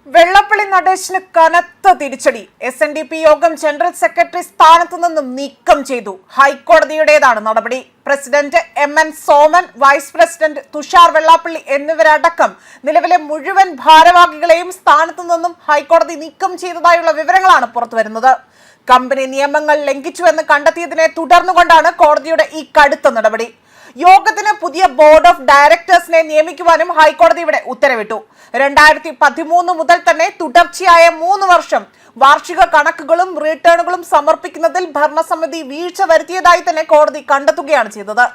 വെള്ളാപ്പള്ളി നടേശന് കനത്ത തിരിച്ചടി. SNDP യോഗം ജനറൽ സെക്രട്ടറി സ്ഥാനത്തു നിന്നും നീക്കം ചെയ്തു. ഹൈക്കോടതിയുടേതാണ് നടപടി. President MN Soman, vice president Tushar Vellappally എന്നിവരടക്കം നിലവിലെ മുഴുവൻ ഭാരവാഹികളെയും സ്ഥാനത്തു നിന്നും ഹൈക്കോടതി നീക്കം ചെയ്തതായുള്ള വിവരങ്ങളാണ് പുറത്തുവരുന്നത്. കമ്പനി നിയമങ്ങൾ ലംഘിച്ചുവെന്ന് കണ്ടെത്തിയതിനെ തുടർന്നുകൊണ്ടാണ് കോടതിയുടെ ഈ കടുത്ത നടപടി. യോഗത്തിന് പുതിയ ബോർഡ് ഓഫ് ഡയറക്ടേഴ്സിനെ നിയമിക്കുവാനും ഹൈക്കോടതി ഇവിടെ ഉത്തരവിട്ടു. 2013 മുതൽ തന്നെ തുടർച്ചയായ 3 വർഷം വാർഷിക കണക്കുകളും റിട്ടേണുകളും സമർപ്പിക്കുന്നതിൽ ഭരണസമിതി വീഴ്ച വരുത്തിയതായി തന്നെ കോടതി കണ്ടെത്തുകയാണ് ചെയ്തത്.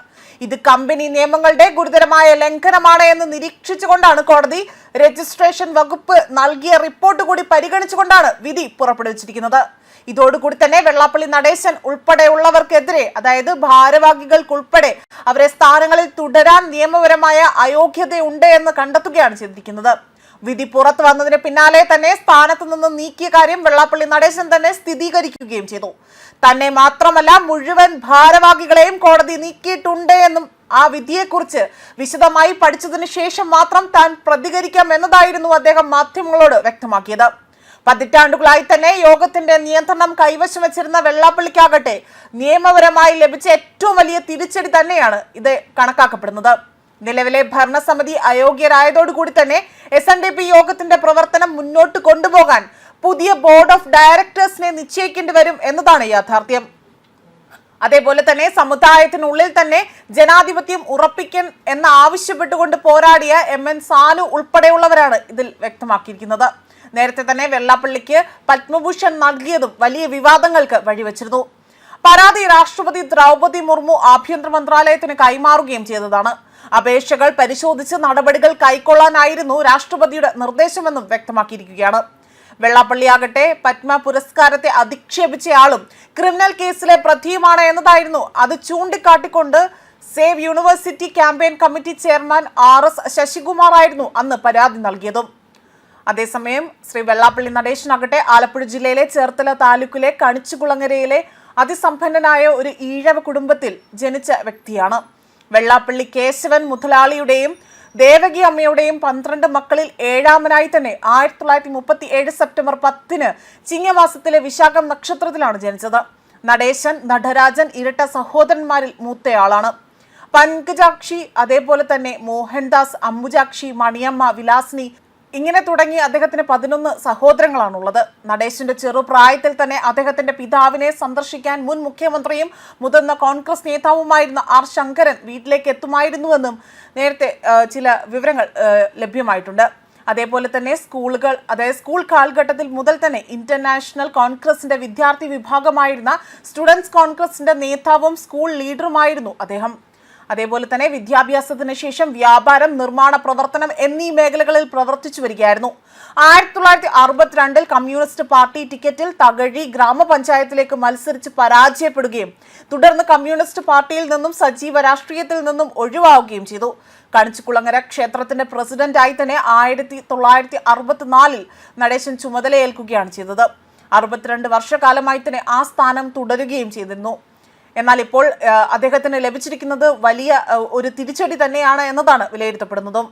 ഇത് കമ്പനി നിയമങ്ങളുടെ ഗുരുതരമായ ലംഘനമാണ് എന്ന് നിരീക്ഷിച്ചുകൊണ്ടാണ് കോടതി രജിസ്ട്രേഷൻ വകുപ്പ് നൽകിയ റിപ്പോർട്ട് കൂടി പരിഗണിച്ചുകൊണ്ടാണ് വിധി പുറപ്പെടുവിച്ചിരിക്കുന്നത്. ഇതോടുകൂടി തന്നെ വെള്ളാപ്പള്ളി നടേശൻ ഉൾപ്പെടെയുള്ളവർക്കെതിരെ, അതായത് ഭാരവാഹികൾക്കുൾപ്പെടെ അവരെ സ്ഥാനങ്ങളിൽ തുടരാൻ നിയമപരമായ അയോഗ്യതയുണ്ട് എന്ന് കണ്ടെത്തുകയാണ് ചെയ്തിരിക്കുന്നത്. വിധി പുറത്തു വന്നതിന് പിന്നാലെ തന്നെ സ്ഥാനത്ത് നിന്ന് നീക്കിയ കാര്യം വെള്ളാപ്പള്ളി നടേശൻ തന്നെ സ്ഥിരീകരിക്കുകയും ചെയ്തു. തന്നെ മാത്രമല്ല മുഴുവൻ ഭാരവാഹികളെയും കോടതി നീക്കിയിട്ടുണ്ട് എന്നും ആ വിധിയെക്കുറിച്ച് വിശദമായി പഠിച്ചതിന് ശേഷം മാത്രം താൻ പ്രതികരിക്കാം എന്നതായിരുന്നു അദ്ദേഹം മാധ്യമങ്ങളോട് വ്യക്തമാക്കിയത്. പതിറ്റാണ്ടുകളായി തന്നെ യോഗത്തിന്റെ നിയന്ത്രണം കൈവശം വെച്ചിരുന്ന വെള്ളാപ്പള്ളിക്കാകട്ടെ നിയമപരമായി ലഭിച്ച ഏറ്റവും വലിയ തിരിച്ചടി തന്നെയാണ് ഇത് കണക്കാക്കപ്പെടുന്നത്. നിലവിലെ ഭരണസമിതി അയോഗ്യരായതോടുകൂടി തന്നെ SNDP യോഗത്തിന്റെ പ്രവർത്തനം മുന്നോട്ട് കൊണ്ടുപോകാൻ പുതിയ ബോർഡ് ഓഫ് ഡയറക്ടേഴ്സിനെ നിശ്ചയിക്കേണ്ടി വരും എന്നതാണ് യാഥാർത്ഥ്യം. അതേപോലെ തന്നെ സമുദായത്തിനുള്ളിൽ തന്നെ ജനാധിപത്യം ഉറപ്പിക്കാൻ എന്ന് ആവശ്യപ്പെട്ടുകൊണ്ട് പോരാടിയ MN സാനു ഉൾപ്പെടെയുള്ളവരാണ് ഇതിൽ വ്യക്തമാക്കിയിരിക്കുന്നത്. നേരത്തെ തന്നെ വെള്ളാപ്പള്ളിക്ക് പത്മഭൂഷൺ നൽകിയതും വലിയ വിവാദങ്ങൾക്ക് വഴിവെച്ചിരുന്നു. പരാതി രാഷ്ട്രപതി ദ്രൗപദി മുർമു ആഭ്യന്തര മന്ത്രാലയത്തിന് കൈമാറുകയും ചെയ്തതാണ്. അപേക്ഷകൾ പരിശോധിച്ച് നടപടികൾ കൈക്കൊള്ളാനായിരുന്നു രാഷ്ട്രപതിയുടെ നിർദ്ദേശമെന്നും വ്യക്തമാക്കിയിരിക്കുകയാണ്. വെള്ളാപ്പള്ളിയാകട്ടെ പത്മ പുരസ്കാരത്തെ അധിക്ഷേപിച്ചയാളും ക്രിമിനൽ കേസിലെ പ്രതിയുമാണ് എന്നതായിരുന്നു. അത് ചൂണ്ടിക്കാട്ടിക്കൊണ്ട് save university campaign committee chairman RS Sasikumar ആയിരുന്നു അന്ന് പരാതി നൽകിയതും. അതേസമയം ശ്രീ വെള്ളാപ്പള്ളി നടേശനാകട്ടെ ആലപ്പുഴ ജില്ലയിലെ ചേർത്തല താലൂക്കിലെ കണിച്ചുകുളങ്ങരയിലെ അതിസമ്പന്നനായ ഒരു ഈഴവ കുടുംബത്തിൽ ജനിച്ച വ്യക്തിയാണ്. വെള്ളാപ്പള്ളി കേശവൻ മുതലാളിയുടെയും ദേവകി അമ്മയുടെയും 12 മക്കളിൽ 7ാമനായി തന്നെ 1937 സെപ്റ്റംബർ 10 ചിങ്ങമാസത്തിലെ വിശാഖം നക്ഷത്രത്തിലാണ് ജനിച്ചത്. നടേശൻ, നടരാജൻ ഇരട്ട സഹോദരന്മാരിൽ മൂത്തയാളാണ്. പങ്കജാക്ഷി, അതേപോലെ തന്നെ മോഹൻദാസ്, അംബുജാക്ഷി, മണിയമ്മ, വിലാസിനി ഇങ്ങനെ തുടങ്ങി അദ്ദേഹത്തിന് 11 സഹോദരങ്ങളാണുള്ളത്. നടേശന്റെ ചെറുപ്രായത്തിൽ തന്നെ അദ്ദേഹത്തിന്റെ പിതാവിനെ സന്ദർശിക്കാൻ മുൻ മുഖ്യമന്ത്രിയും മുതിർന്ന കോൺഗ്രസ് നേതാവുമായിരുന്ന R ശങ്കരൻ വീട്ടിലേക്ക് എത്തുമായിരുന്നുവെന്നും നേരത്തെ ചില വിവരങ്ങൾ ലഭ്യമായിട്ടുണ്ട്. അതേപോലെ തന്നെ സ്കൂൾ കാലഘട്ടത്തിൽ മുതൽ തന്നെ ഇന്റർനാഷണൽ കോൺഗ്രസിന്റെ വിദ്യാർത്ഥി വിഭാഗമായിരുന്ന സ്റ്റുഡൻസ് കോൺഗ്രസിന്റെ നേതാവും സ്കൂൾ ലീഡറുമായിരുന്നു അദ്ദേഹം. അതേപോലെ തന്നെ വിദ്യാഭ്യാസത്തിന് ശേഷം വ്യാപാരം, നിർമ്മാണ പ്രവർത്തനം എന്നീ മേഖലകളിൽ പ്രവർത്തിച്ചു വരികയായിരുന്നു. 1962 കമ്മ്യൂണിസ്റ്റ് പാർട്ടി ടിക്കറ്റിൽ തകഴി ഗ്രാമപഞ്ചായത്തിലേക്ക് മത്സരിച്ച് പരാജയപ്പെടുകയും തുടർന്ന് കമ്മ്യൂണിസ്റ്റ് പാർട്ടിയിൽ നിന്നും സജീവ രാഷ്ട്രീയത്തിൽ നിന്നും ഒഴിവാവുകയും ചെയ്തു. കണിച്ചുകുളങ്ങര ക്ഷേത്രത്തിന്റെ പ്രസിഡന്റായി തന്നെ 1964 നടേശൻ ചുമതലയേൽക്കുകയാണ് ചെയ്തത്. 62 വർഷക്കാലമായി തന്നെ ആ സ്ഥാനം തുടരുകയും ചെയ്തിരുന്നു. എന്നാൽ ഇപ്പോൾ അദ്ദേഹത്തിന് ലഭിച്ചിരിക്കുന്നത് വലിയ ഒരു തിരിച്ചടി തന്നെയാണ് എന്നതാണ് വിലയിരുത്തപ്പെടുന്നതും.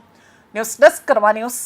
ന്യൂസ് ഡെസ്ക് കർമ്മ ന്യൂസ്.